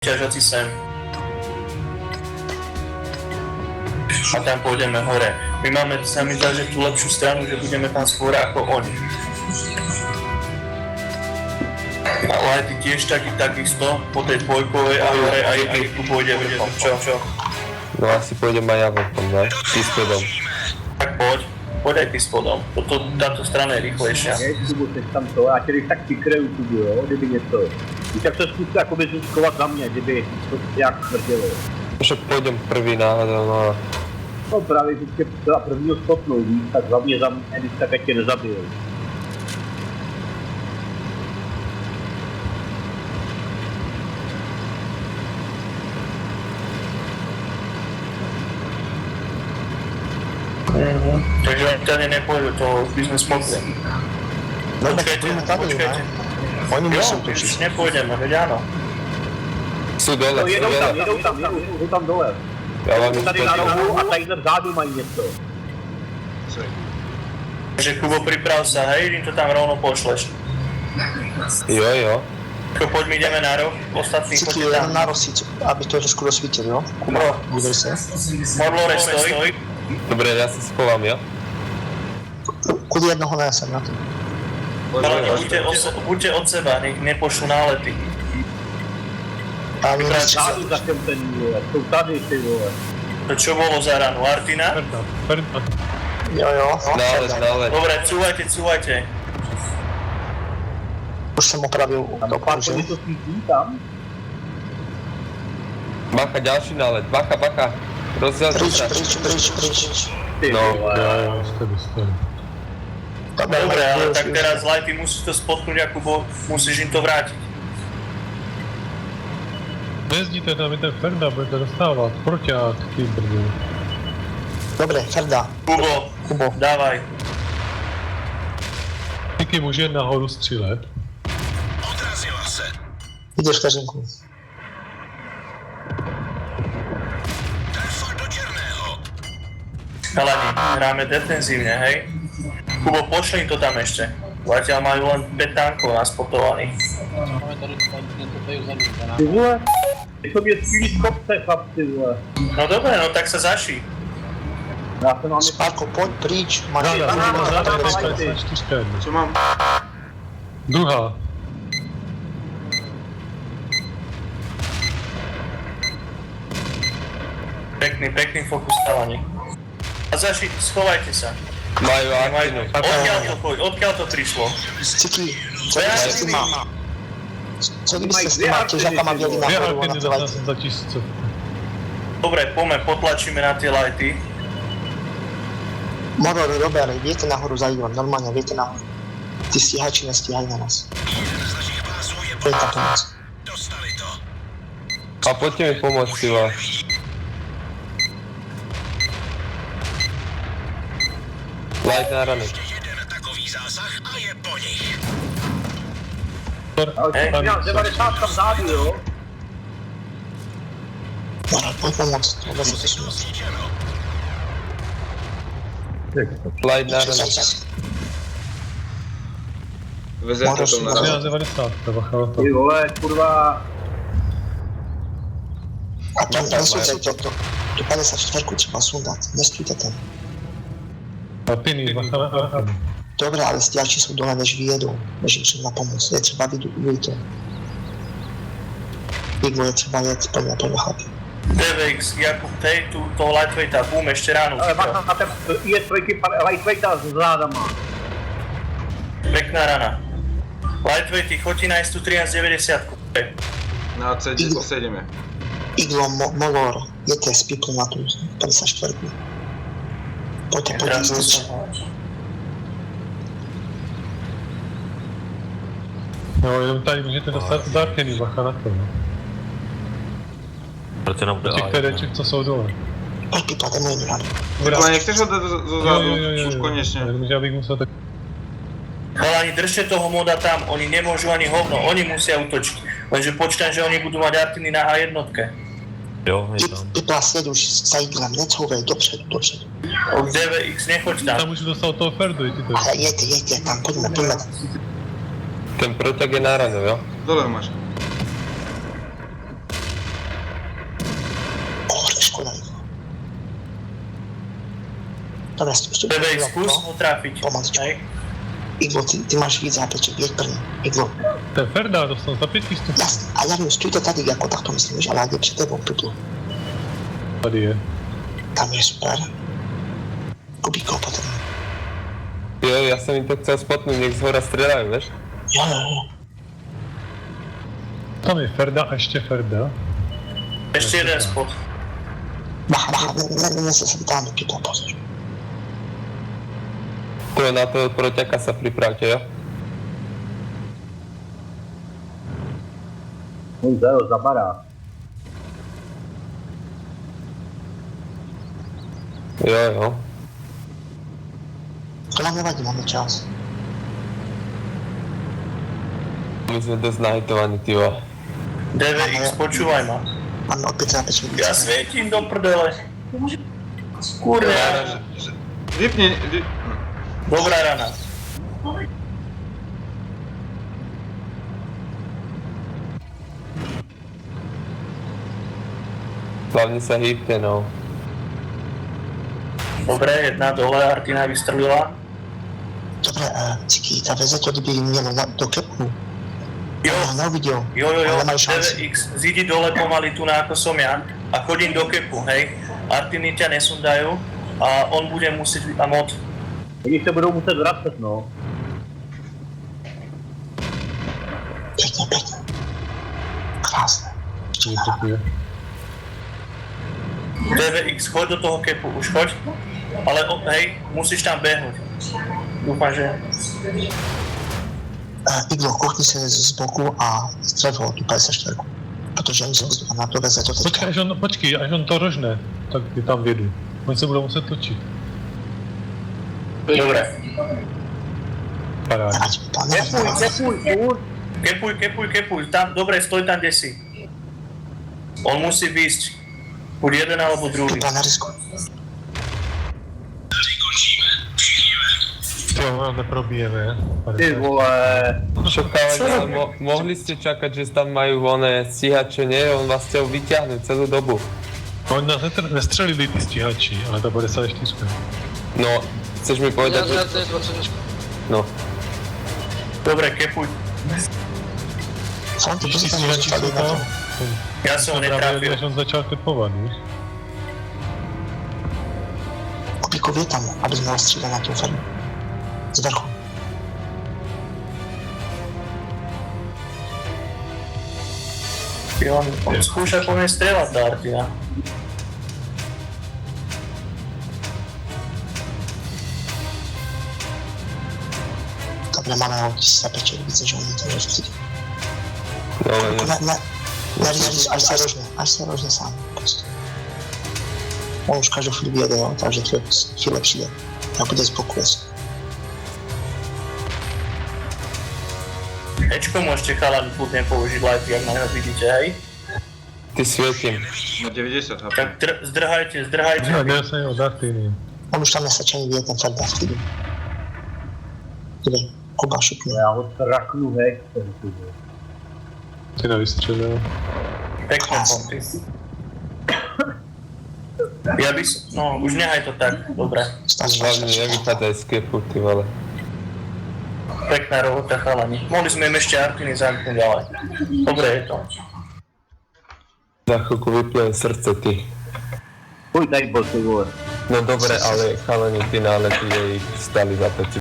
ťažací sem. A tam pôjdeme hore. My máme, sa mi zdá, že tú lepšiu stranu, že budeme tam skôr ako oni. Ale aj ty tiež takisto, po tej dvojkovej a hore aj tu pôjdeme potom, čo? No asi pôjdem aj ja potom, ne? Ty s pedom. Tak poď aj ty s podom. Táto strana je rýchlejšia. Kubu, teď tam to, já tě když tak přikryju Kubu, jo, kdyby něco. Když tak se zkuste jakoby zůskovat za mě, kdyby to jak smrdělo. Však pôjdem prvý náhodou, no. No právě vždycky teda prvního stopnou víc, tak hlavně za mě, když tak ať tě nezabijou. Takže oni tady nepôjdu, to už by sme smokli. No počkajte. Oni musí Jo, točiť. už nepôjdeme, veď áno. Sú dole, No jedou tam dole. Ja vám Tady na rohu a tadyhle vzadu mají něco. Takže Kubo, priprav sa, hej, im to tam rovno pošleš. Jo. Poď, my ideme na roh, ostatní Cíti poďte jenom tam. na rozsíť, aby to trošku rozsvítil, jo? Kuba, vydej se. Modlore stoj. Dobre, ja sa schovám, jo? Kudy jednoho nesem na to. Buďte od seba, nech nepošlú nálety. A my Zádu za těm ten vole, jsou tady ty vole. To čo bolo za ranu? Artina? Jo. Nálet. Dobre, cúvajte. Už jsem opravil Tam to pár kružil. to svítí tam. Bacha, ďalší nálet. Bacha. Rozdiel sa. Pryč. Ty No, vole. Dobre, ale tak teraz Lighty musíš to spotknúť, Jakubo, musíš im to vrátiť. Nejezdíte tam, je ten Ferda, budete dostávat. Proťák, ty brdu. Dobre, Ferda. Kubo, dávaj. Díky může nahoru střílet. Ideš vteřinku. Chalani, hráme defenzívne, hej? Kubo, pošli im to tam ešte. Zatiaľ majú len 5 tankov naspotovaných. Ty vole. Ty to mě střílí z kopce, chlapci vole. No dobre, no tak sa zaší. Já jsem vám Spárko, poď pryč. Máš Čo mám? Druhá. Pekný fokus, chalani. A zaši, schovajte sa. Majú Artinu. Odkiaľ to prišlo? Cíti, co kdyby si má? Co kdyby ste s týma těžakama měli Dvě nahoru a na Artiny ty lajty? za 1000. Dobre, poďme, potlačíme na tie lighty. Moror, Robert, viete nahoru za Ivan, normálne, viete nahoru. Tí stíhači nestíhají na nás. To je tá pomoc. A poďte mi pomôcť, Siva. Light na rany. Hej, měl 90 tam zádu, jo. Moror, poď pomôcť, vôbec sa to súma. Light na rany. Vezete to na Moror, Já 90, bacha. Ty vole, kurva. a tam nesúďte, tu 54 třeba sundat, nestúďte tam. Artiny, bacha na Artiny. Dobre, ale stíhači sú dole, než vyjedou, než im třeba pomoc. Je třeba vyjít to. Iglo je třeba jet plně chaty. DVX, Jakub, tej, tu toho lightweighta, boom, ešte ránu. Ale máš na ten IS-2 lightweighta s zádama. Pekná rana. Lightweighty, chodí nájsť tú 1390. Na C posedeme. Iglo, Molor, jete z Piplu na tú 54. Poďte, poďte. No, jenom tady můžete dostat z Artiny, bacha na to. Těch TDček, co jsou dole. Poď Pipa, jdeme jiný rady. Ale nechceš ho dať zozadu, už konečne. Jenom, že já bych musel tak... Chalani, držte toho moda tam, oni nemôžu ani hovno, oni musia útočiť. Lenže počítam, že oni budú mať Artiny na A1. Jo, je tam. Pipa, sled už za Iglem, necouvej, dopředu. DVX, nechoď tam. Tam můžu dostat od toho Ferdu, ty to. Ale jete, tam, poďme. Ten proťak je na ranu, jo? Dole ho máš. Dobre, stúp. DVX, skús ho trafiť. Pomaličku. Hej. Iglo, ty máš víc zápeček, jeď první. Iglo. Ten Ferda dostal za 5 stupňov. Jasne, a ja stůjte tady, ako takto myslím, víš, ale jak je před tebou tuto. Tady je. Tam je super. Kubíko potom. Jo, ja som im to chcel spotnúť, nech z hora strieľajú, vieš? Jo. Tam je Ferda a ešte Ferda. Ešte jeden spot. Bacha, nese sa tam do kypa, pozor. To na toho proťaka sa pripravte, jo? Můj zajel za barák. Jo. To nám nevadí, máme čas. My sme dosť nahitovaní, tyvo. DVX, počúvaj ma. Máme opäť zápeček. Ja svietím do prdele. Kurňa. Vypni, Dobrá rana. Hlavne sa hýbte, no. Dobre, jedna dole, Artina vystrelila. Dobre, Ciky, ta veze to, kdyby mělo do kepu. Jo, Neuviděl. jo, Ale mají šanci. DVX, zídi dole pomaly tu, na ako som ja, a chodím do kepu, hej. Artiny ťa nesundajú a on bude musieť a mod. Oni se budou muset vracet, no. Pěkně. Krásné. Děkuji. DVX, choď do toho kepu, už choď. Ale hej, musíš tam behnúť. Dúfam, že... Iglo, koukni se z boku a střel ho tu 54. Protože oni se na to veze to teďka. Počkej, až on to rožne, tak ty tam vědu. Oni se budou muset točit. Dobre. Paráda. Kepuj, tam, dobre, stoj tam, kde si. On musí výjsť. Buď jeden alebo druhý. Tupa na risku. Jo, neprobijeme. Ty vole. Šokálne, mohli ste čakať, že tam majú oné stíhače, nie? On vás chcel vyťahnuť celú dobu. Oni nás nestřelili ty stíhači, ale ta 54. No, chceš mi povedať, že... No. Dobre, kepuj. Franti, Když ty ty se tam stíhači dostali jsou na to. tam, Ja som ho právě netrafil. než on začal kepovat, víš? Kubíkov je tam, aby jsme ho střídali na tu fermu. Z vrchu. On skúša po mne strieľať, tá Artina. Dobre, máme ho 1000 zapeček, více, že oni to rozstřídí. No, ale Neříš, až se rožne sám. Prostě. On už každou chvíli vyjede, jo, takže chvíle přijde. Já bude z boku jesť. Ečko môžete chalani kľudne použiť live, jak na neho vidíte, hej? ty svietím. na 90 HP. Tak zdrhajte. Ne, se od Artiny. On už tam nesačený vyjet ten Ferda v klidu. Dívej, Kuba šupnul. Já ho traknu hexem, ty vole. Ty nevystřelil. Pekné ponty. Ja by som... No, už nehaj to tak, dobre. Hlavne nevychádzaj z kepu, ty vole. Pekná robota, chalani. Mohli sme im ešte Artiny zamknúť, ale... Dobre je to. Za chvíľku vyplujem srdce, ty. Pojď tady byl, ty vole. No dobre, ale chalani, finále tu je ich stali za 5